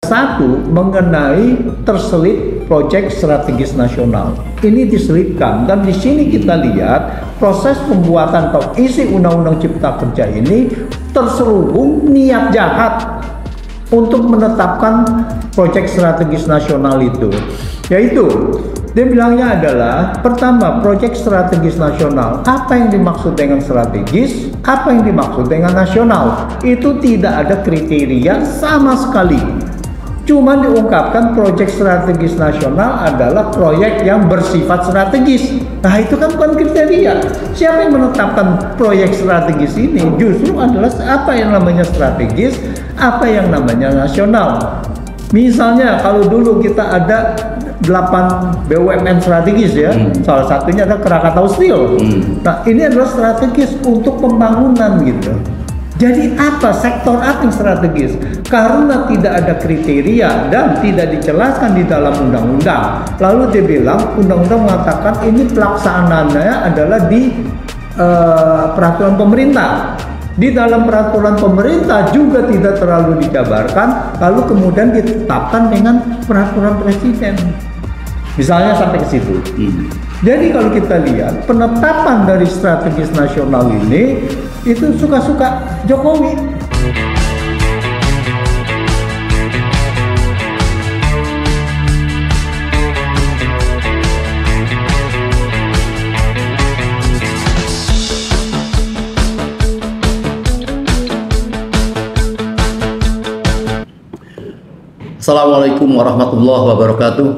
satu mengenai terselip proyek strategis nasional. Ini diselipkan dan di sini kita lihat proses pembuatan atau isi Undang-Undang Cipta Kerja ini terselubung niat jahat untuk menetapkan proyek strategis nasional itu. Yaitu dia bilangnya adalah pertama, proyek strategis nasional. Apa yang dimaksud dengan strategis? Apa yang dimaksud dengan nasional? Itu tidak ada kriteria sama sekali. Cuma diungkapkan proyek strategis nasional adalah proyek yang bersifat strategis. Nah, itu kan bukan kriteria. Siapa yang menetapkan proyek strategis ini? Justru adalah apa yang namanya strategis, apa yang namanya nasional. Misalnya kalau dulu kita ada 8 BUMN strategis ya, salah satunya ada Krakatau Steel. Nah, ini adalah strategis untuk pembangunan gitu. Jadi apa, sektor apa yang strategis? Karena tidak ada kriteria dan tidak dijelaskan di dalam undang-undang. Lalu dia bilang, undang-undang mengatakan ini pelaksanaannya adalah di peraturan pemerintah. Di dalam peraturan pemerintah juga tidak terlalu dijabarkan, lalu kemudian ditetapkan dengan peraturan presiden. Misalnya sampai ke situ. Jadi kalau kita lihat penetapan dari strategis nasional ini itu suka-suka Jokowi. Assalamualaikum warahmatullahi wabarakatuh.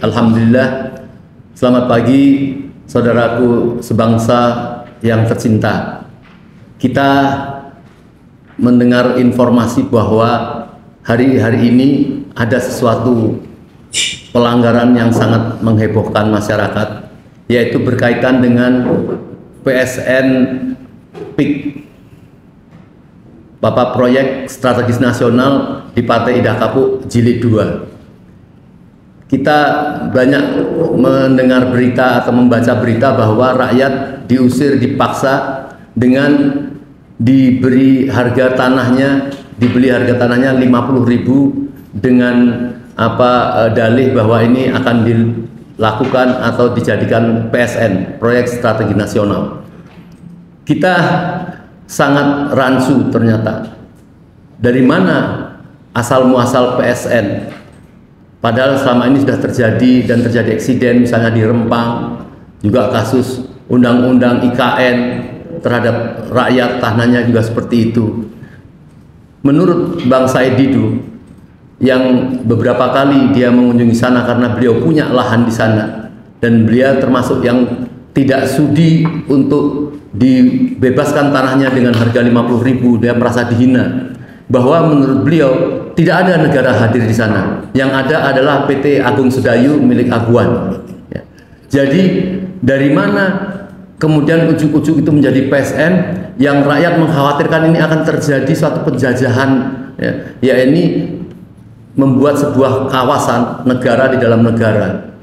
Alhamdulillah. Selamat pagi saudaraku sebangsa yang tercinta. Kita mendengar informasi bahwa hari-hari ini ada sesuatu pelanggaran yang sangat menghebohkan masyarakat, yaitu berkaitan dengan PSN PIK, Bapak Proyek Strategis Nasional di Partai Indah Kapuk Jilid 2. Kita banyak mendengar berita atau membaca berita bahwa rakyat diusir, dipaksa dengan dibeli harga tanahnya 50.000 dengan dalih bahwa ini akan dilakukan atau dijadikan PSN, Proyek Strategi Nasional. Kita sangat rancu ternyata. Dari mana asal muasal PSN? Padahal selama ini sudah terjadi dan terjadi eksiden, misalnya di Rempang, juga kasus undang-undang IKN terhadap rakyat, tanahnya juga seperti itu. Menurut Bang Said Didu, yang beberapa kali dia mengunjungi sana karena beliau punya lahan di sana, dan beliau termasuk yang tidak sudi untuk dibebaskan tanahnya dengan harga 50.000, dia merasa dihina. Bahwa menurut beliau tidak ada negara hadir di sana. Yang ada adalah PT Agung Sedayu milik Aguan. Ya. Jadi dari mana kemudian ujuk-ujuk itu menjadi PSN yang rakyat mengkhawatirkan ini akan terjadi suatu penjajahan, ya ini membuat sebuah kawasan negara di dalam negara.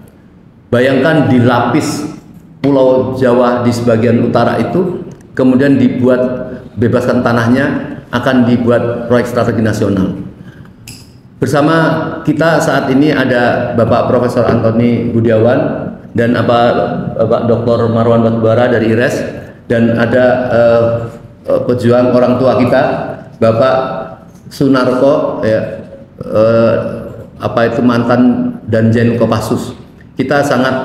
Bayangkan di lapis Pulau Jawa di sebagian utara itu kemudian dibuat bebaskan tanahnya, akan dibuat proyek strategi nasional. Bersama kita saat ini ada Bapak Profesor Antoni Budiawan dan Bapak Dr. Marwan Batubara dari IRES, dan ada pejuang orang tua kita Bapak Sunarko, ya, mantan Danjen Kopassus. Kita sangat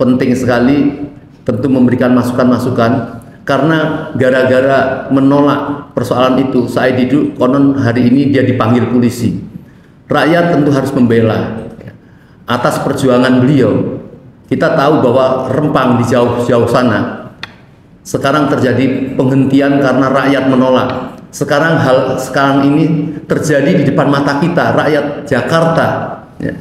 penting sekali tentu memberikan masukan-masukan. Karena gara-gara menolak persoalan itu, Said Didu konon hari ini dia dipanggil polisi. Rakyat tentu harus membela atas perjuangan beliau. Kita tahu bahwa Rempang di jauh-jauh sana sekarang terjadi penghentian karena rakyat menolak. Sekarang ini terjadi di depan mata kita, rakyat Jakarta. Ya.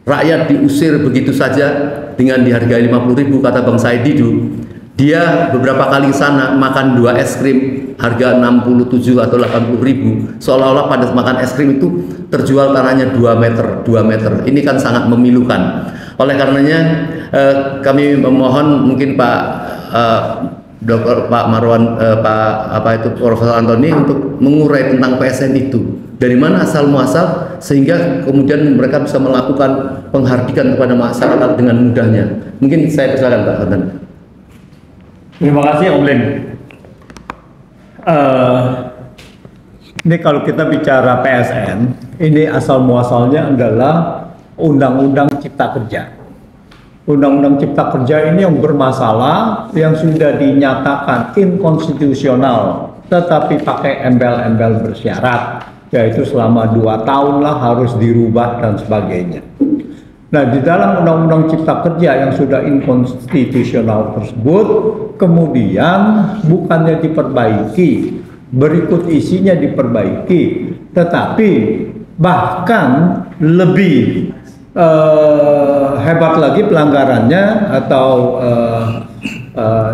Rakyat diusir begitu saja dengan dihargai 50.000, kata Bang Said Didu. Dia beberapa kali sana makan 2 es krim harga 67 atau 80.000, seolah-olah pada makan es krim itu terjual tanahnya 2 meter. Ini kan sangat memilukan. Oleh karenanya kami memohon mungkin Pak Dr. Pak Marwan, Profesor Antoni untuk mengurai tentang PSN itu. Dari mana asal muasal sehingga kemudian mereka bisa melakukan penghardikan kepada masyarakat dengan mudahnya. Mungkin saya persilakan Pak Adnan. Terima kasih Om Lin. Ini kalau kita bicara PSN, ini asal muasalnya adalah Undang-Undang Cipta Kerja. Undang-Undang Cipta Kerja ini yang bermasalah, yang sudah dinyatakan inkonstitusional, tetapi pakai embel-embel bersyarat, yaitu selama 2 tahun lah harus dirubah dan sebagainya. Nah, di dalam Undang-Undang Cipta Kerja yang sudah inkonstitusional tersebut, kemudian bukannya diperbaiki, berikut isinya diperbaiki, tetapi bahkan lebih hebat lagi pelanggarannya atau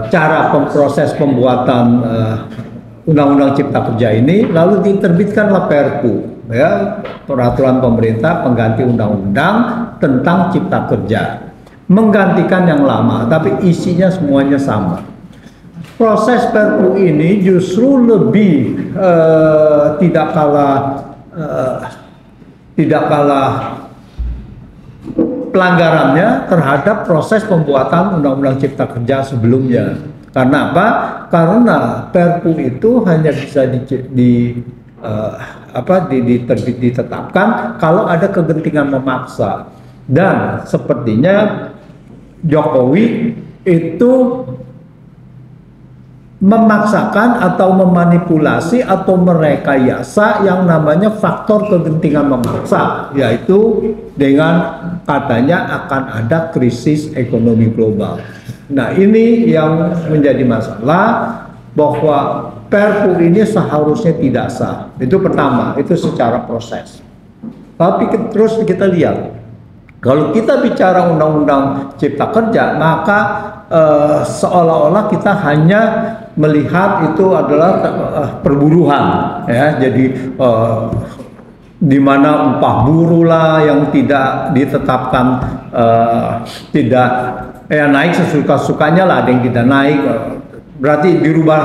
cara proses pembuatan Undang-Undang Cipta Kerja ini, lalu diterbitkanlah Perpu, ya, peraturan pemerintah pengganti undang-undang tentang Cipta Kerja, menggantikan yang lama, tapi isinya semuanya sama. Proses Perpu ini justru lebih tidak kalah pelanggarannya terhadap proses pembuatan Undang-Undang Cipta Kerja sebelumnya. Karena apa? Karena Perpu itu hanya bisa ditetapkan kalau ada kegentingan memaksa, dan sepertinya Jokowi itu memaksakan atau memanipulasi atau merekayasa yang namanya faktor kegentingan memaksa, yaitu dengan katanya akan ada krisis ekonomi global. Nah, ini yang menjadi masalah, bahwa Perpu ini seharusnya tidak sah. Itu pertama, itu secara proses. Tapi terus kita lihat, kalau kita bicara Undang-Undang Cipta Kerja, maka seolah-olah kita hanya melihat itu adalah perburuhan, ya. Jadi di mana upah buruh lah yang tidak ditetapkan, tidak naik sesuka-sukanya lah, ada yang tidak naik, berarti dirubah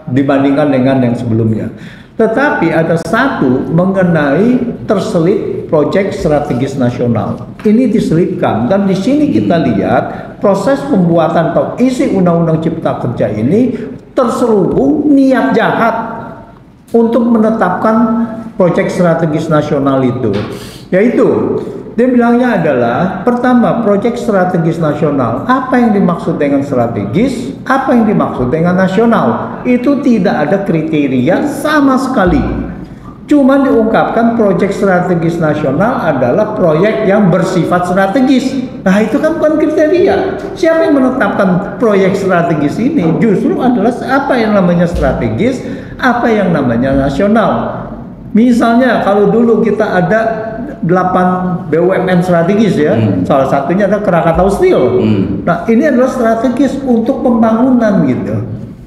dibandingkan dengan yang sebelumnya. Tetapi ada satu mengenai terselip proyek strategis nasional. Ini diselipkan, dan di sini kita lihat proses pembuatan atau isi Undang-Undang Cipta Kerja ini terselubung niat jahat untuk menetapkan proyek strategis nasional itu. Yaitu dia bilangnya adalah, pertama, proyek strategis nasional. Apa yang dimaksud dengan strategis? Apa yang dimaksud dengan nasional? Itu tidak ada kriteria sama sekali. Cuma diungkapkan proyek strategis nasional adalah proyek yang bersifat strategis. Nah, itu kan bukan kriteria. Siapa yang menetapkan proyek strategis ini? Justru adalah apa yang namanya strategis, apa yang namanya nasional. Misalnya kalau dulu kita ada 8 BUMN strategis, ya, salah satunya ada Krakatau Steel. Nah, ini adalah strategis untuk pembangunan gitu.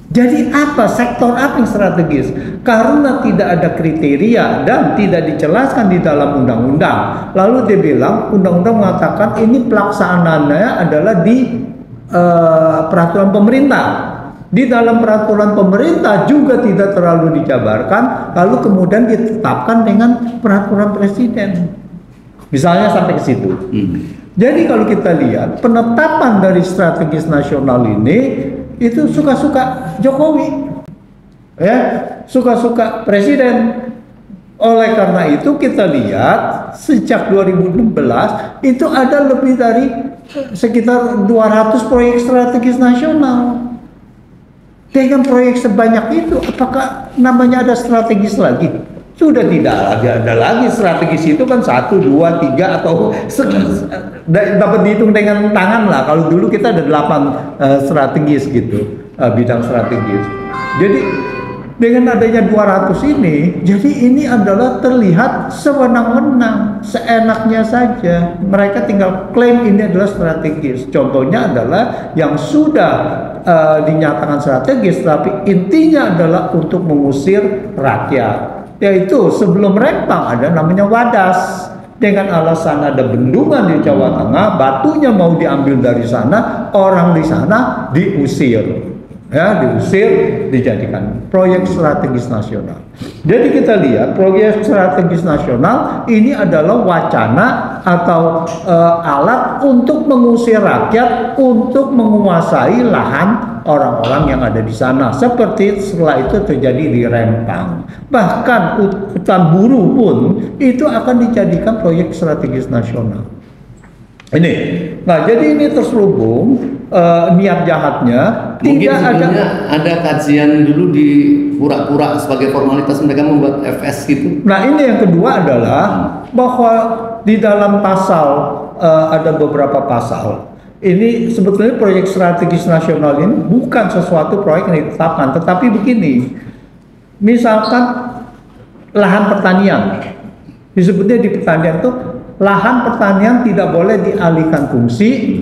Jadi apa, sektor apa yang strategis? Karena tidak ada kriteria dan tidak dijelaskan di dalam undang-undang. Lalu dia bilang, undang-undang mengatakan ini pelaksanaannya adalah di peraturan pemerintah. Di dalam peraturan pemerintah juga tidak terlalu dijabarkan, lalu kemudian ditetapkan dengan peraturan presiden. Misalnya sampai ke situ. Jadi kalau kita lihat penetapan dari strategis nasional ini, itu suka-suka Jokowi, ya, suka-suka presiden. Oleh karena itu kita lihat sejak 2016 itu ada lebih dari sekitar 200 proyek strategis nasional. Dengan proyek sebanyak itu, apakah namanya ada strategis lagi? Sudah tidak ada lagi. Strategis itu kan 1, 2, 3 atau dapat dihitung dengan tangan lah. Kalau dulu kita ada 8 strategis gitu, bidang strategis. Jadi dengan adanya 200 ini, jadi ini adalah terlihat sewenang-wenang, seenaknya saja. Mereka tinggal klaim ini adalah strategis. Contohnya adalah yang sudah dinyatakan strategis, tapi intinya adalah untuk mengusir rakyat. Yaitu sebelum Rempang ada namanya Wadas, dengan alasan ada bendungan di Jawa Tengah, batunya mau diambil dari sana, orang di sana diusir. ya, diusir, dijadikan proyek strategis nasional. Jadi kita lihat proyek strategis nasional ini adalah wacana atau alat untuk mengusir rakyat untuk menguasai lahan orang-orang yang ada di sana. Seperti setelah itu terjadi di Rempang. Bahkan hutan buruh pun itu akan dijadikan proyek strategis nasional. Ini, nah jadi ini terselubung niat jahatnya. Mungkin tidak ada kajian dulu di pura-pura sebagai formalitas mereka membuat FS gitu. Nah ini yang kedua adalah bahwa di dalam pasal ada beberapa pasal. Ini sebetulnya proyek strategis nasional ini bukan sesuatu proyek yang ditetapkan, tetapi begini, misalkan lahan pertanian, disebutnya di pertanian itu lahan pertanian tidak boleh dialihkan fungsi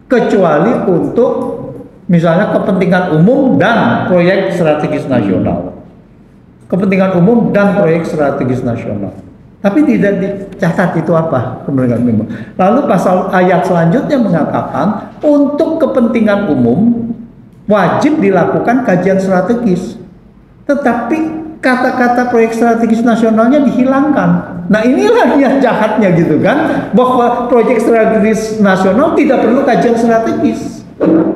kecuali untuk misalnya kepentingan umum dan proyek strategis nasional. Kepentingan umum dan proyek strategis nasional. Tapi tidak dicatat itu apa kepentingan umum. Lalu pasal ayat selanjutnya mengatakan untuk kepentingan umum wajib dilakukan kajian strategis. Tetapi kata-kata proyek strategis nasionalnya dihilangkan. Nah inilah niat jahatnya gitu kan, bahwa proyek strategis nasional tidak perlu kajian strategis.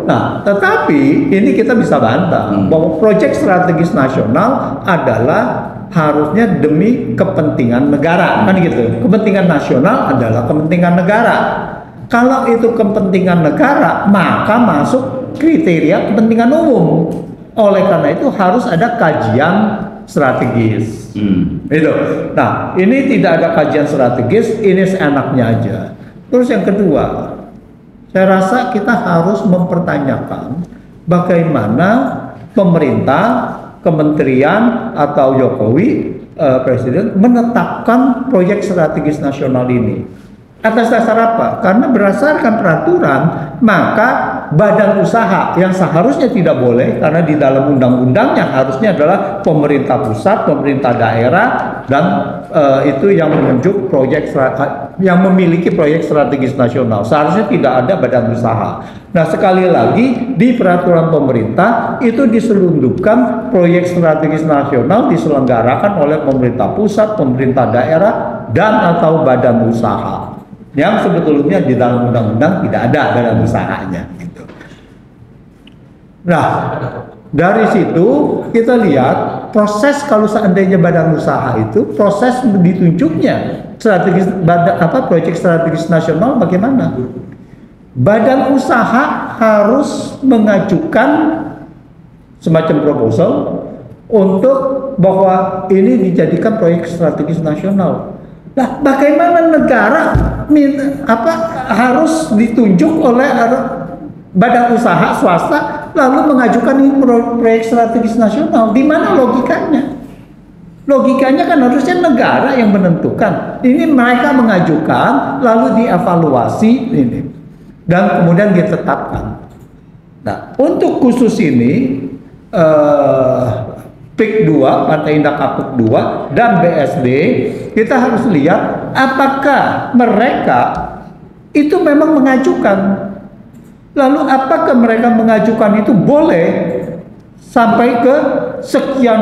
Nah tetapi ini kita bisa bantah bahwa proyek strategis nasional adalah harusnya demi kepentingan negara, kan gitu. Kepentingan nasional adalah kepentingan negara. Kalau itu kepentingan negara, maka masuk kriteria kepentingan umum. Oleh karena itu harus ada kajian strategis. Itu. Nah, ini tidak ada kajian strategis, ini seenaknya aja. Terus yang kedua, saya rasa kita harus mempertanyakan bagaimana pemerintah, kementerian atau Jokowi, presiden menetapkan proyek strategis nasional ini. Atas dasar apa? Karena berdasarkan peraturan, maka badan usaha yang seharusnya tidak boleh, karena di dalam undang-undangnya harusnya adalah pemerintah pusat, pemerintah daerah, dan itu yang menunjuk proyek yang memiliki proyek strategis nasional. Seharusnya tidak ada badan usaha. Nah sekali lagi di peraturan pemerintah itu diselundupkan proyek strategis nasional diselenggarakan oleh pemerintah pusat, pemerintah daerah, dan atau badan usaha. Yang sebetulnya di dalam undang-undang tidak ada badan usahanya gitu. Nah dari situ kita lihat proses kalau seandainya badan usaha itu proses ditunjuknya strategis proyek strategis nasional bagaimana? Badan usaha harus mengajukan semacam proposal untuk bahwa ini dijadikan proyek strategis nasional. Nah, bagaimana negara harus ditunjuk oleh badan usaha swasta lalu mengajukan ini proyek strategis nasional? Di mana logikanya? Logikanya kan harusnya negara yang menentukan. Ini mereka mengajukan lalu dievaluasi ini dan kemudian ditetapkan. Nah, untuk khusus ini PIK 2, Partai Indah Kapuk 2 dan BSD, kita harus lihat apakah mereka itu memang mengajukan. Lalu apakah mereka mengajukan itu boleh sampai ke sekian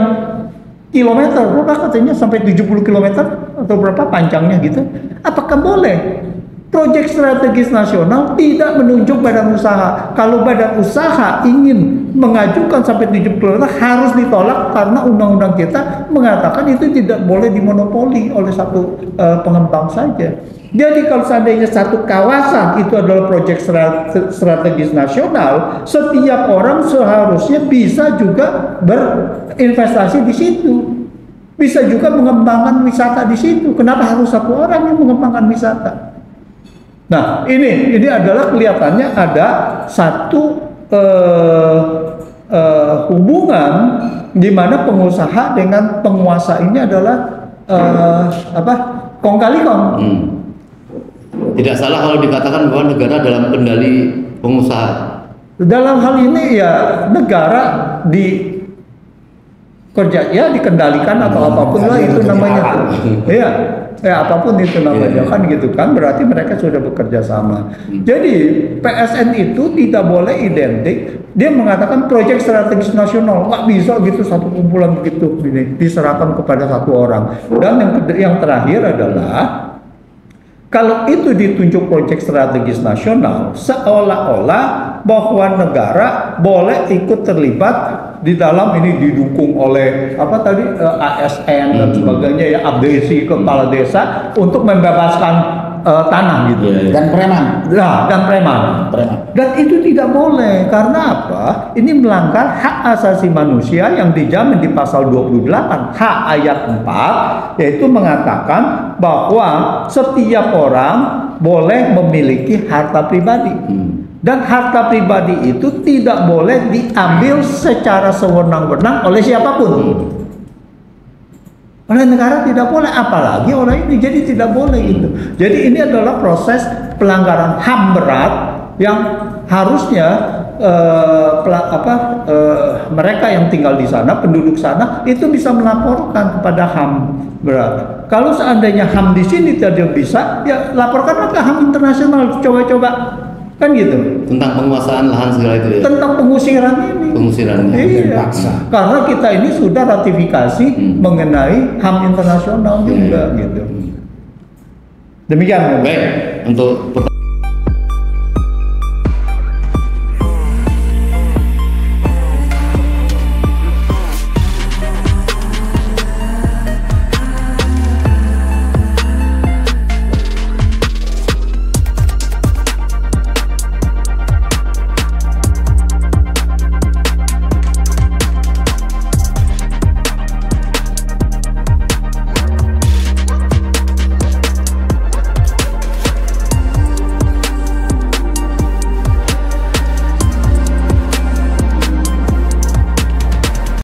kilometer, berapa katanya sampai 70 kilometer atau berapa panjangnya gitu. Apakah boleh? Proyek strategis nasional tidak menunjuk badan usaha. Kalau badan usaha ingin mengajukan sampai 70 km harus ditolak karena undang-undang kita mengatakan itu tidak boleh dimonopoli oleh satu pengembang saja. Jadi kalau seandainya satu kawasan itu adalah proyek strategis nasional, setiap orang seharusnya bisa juga berinvestasi di situ. Bisa juga mengembangkan wisata di situ. Kenapa harus satu orang yang mengembangkan wisata? Nah, ini adalah kelihatannya ada satu hubungan di mana pengusaha dengan penguasa ini adalah kong kali kong. Tidak salah kalau dikatakan bahwa negara dalam kendali pengusaha. Dalam hal ini ya negara dikendalikan atau apapun lah itu namanya. Ya, apapun itu namanya kan gitu kan, berarti mereka sudah bekerja sama. Jadi PSN itu tidak boleh identik, dia mengatakan proyek strategis nasional, nggak bisa gitu satu kumpulan begitu ini diserahkan kepada satu orang. Dan yang terakhir adalah kalau itu ditunjuk proyek strategis nasional, seolah-olah bahwa negara boleh ikut terlibat di dalam ini, didukung oleh apa tadi ASN dan sebagainya ya, abdesi kepala desa untuk membebaskan tanah gitu. Dan preman. Nah, dan preman. Dan itu tidak boleh karena apa? Ini melanggar hak asasi manusia yang dijamin di pasal 28 H ayat 4, yaitu mengatakan bahwa setiap orang boleh memiliki harta pribadi. Dan harta pribadi itu tidak boleh diambil secara sewenang-wenang oleh siapapun. Oleh negara tidak boleh, apalagi orang ini, jadi tidak boleh itu. Jadi ini adalah proses pelanggaran HAM berat yang harusnya mereka yang tinggal di sana, penduduk sana itu bisa melaporkan kepada HAM berat. Kalau seandainya HAM di sini tidak bisa, ya laporkanlah ke HAM internasional, coba-coba. Kan gitu. Tentang penguasaan lahan segala itu ya. Tentang pengusiran ini. Pengusiran. Iya. Karena kita ini sudah ratifikasi mengenai HAM internasional juga gitu. Demikian. Baik, untuk pertanyaan